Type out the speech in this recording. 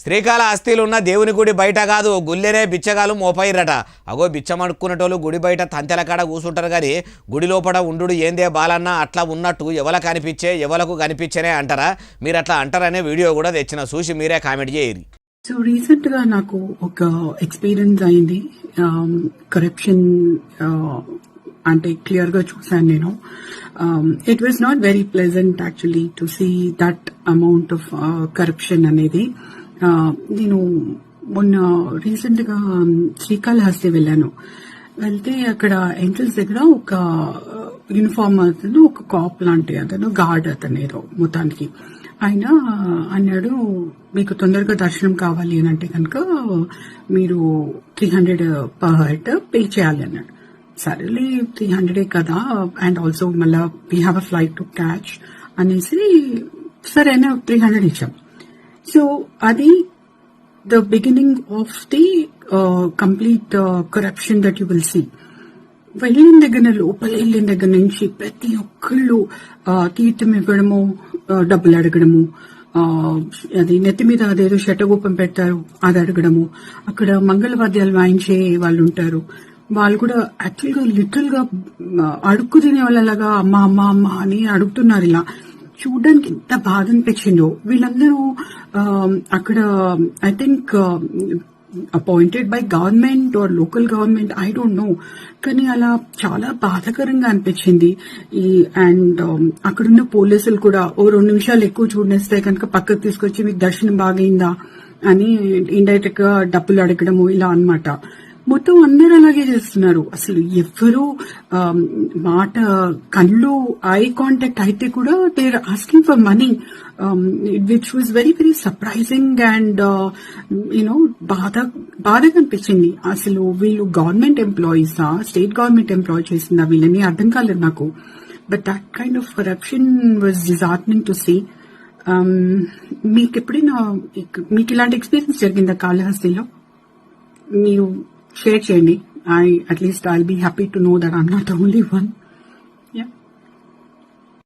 శ్రీకాళహస్తిలో ఉన్న దేవుని గుడి బయట కాదు గుళ్ళెనే బిచ్చగాలు మోపైరట. అగో బిచ్చమడుక్కునేటోళ్ళు గుడి బయట తంతెల కాడ కూసుంటారు కానీ గుడి లోపల ఉండు ఏందే బాలన్న అట్లా ఉన్నట్టు ఎవలకు కనిపించే ఎవలకు కనిపించనే అంటారా? మీరు అట్లా అంటారనే వీడియో కూడా తెచ్చిన, చూసి మీరే కామెంట్ చేయరు. సో రీసెంట్ గా నాకు ఒక ఎక్స్పీరియన్స్ అయింది. కరప్షన్ అంటే క్లియర్ గా చూసాను నేను. It was not very pleasant actually to see that amount of corruption అనేది. నేను మొన్న రీసెంట్ గా శ్రీకాళహస్తి వెళ్తే అక్కడ ఎంట్రన్స్ దగ్గర ఒక యూనిఫామ్ అతను, ఒక కాప్ లాంటి అతను, గార్డ్ అతను ఏదో మొత్తానికి ఆయన అన్నాడు, మీకు తొందరగా దర్శనం కావాలి అని అంటే కనుక మీరు 300 పర్ హెడ్ పే చేయాలి అన్నాడు. సరేలే 300 కదా, అండ్ ఆల్సో మళ్ళా we have a flight to catch అనేసి సరే 300 ఇచ్చాం. సో అది the beginning of the complete corruption that you will see. వెళ్ళిన దగ్గర నుంచి ప్రతి ఒక్కళ్ళు తీర్థం ఇవ్వడము, డబ్బులు అడగడము, అది నెత్తి మీద అదేదో శటగోపం పెడతారు అది అడగడము, అక్కడ మంగళవాద్యాలు వాయించే వాళ్ళు ఉంటారు, వాళ్ళు కూడా యాక్చువల్ గా లిటరల్ గా అడుక్కు తినే వాళ్ళలాగా అమ్మ అమ్మ అమ్మ అని అడుగుతున్నారు. ఇలా చూడడానికి ఎంత బాధ అనిపించిందో. వీళ్ళందరూ అక్కడ I think appointed by government are local government, I don't know, కానీ అలా చాలా బాధాకరంగా అనిపించింది. అండ్ అక్కడున్న పోలీసులు కూడా ఓ 2 నిమిషాలు ఎక్కువ చూడనిస్తే కనుక పక్కకు తీసుకొచ్చి మీకు దర్శనం బాగైందా అని ఇండైరెక్ట్ గా డబ్బులు అడగడము ఇలా అన్నమాట. మొత్తం అందరూ అలాగే చేస్తున్నారు. అసలు ఎవ్వరూ మాట కళ్ళు ఐ కాంటాక్ట్ అయితే కూడా they are asking for money, which was very very surprising and you know బాధగా అనిపించింది. అసలు వీళ్ళు గవర్నమెంట్ ఎంప్లాయీసా, స్టేట్ గవర్నమెంట్ ఎంప్లాయ్ చేసిందా వీళ్ళని అర్థం కాలేదు నాకు. But that kind of corruption was disheartening to see. మీకు ఎప్పుడైనా మీకు ఇలాంటి ఎక్స్పీరియన్స్ జరిగిందా కాళహస్తిలో? మీరు షేర్ చేయండి. At least I'll be happy to know that I'm not the only one. Yeah.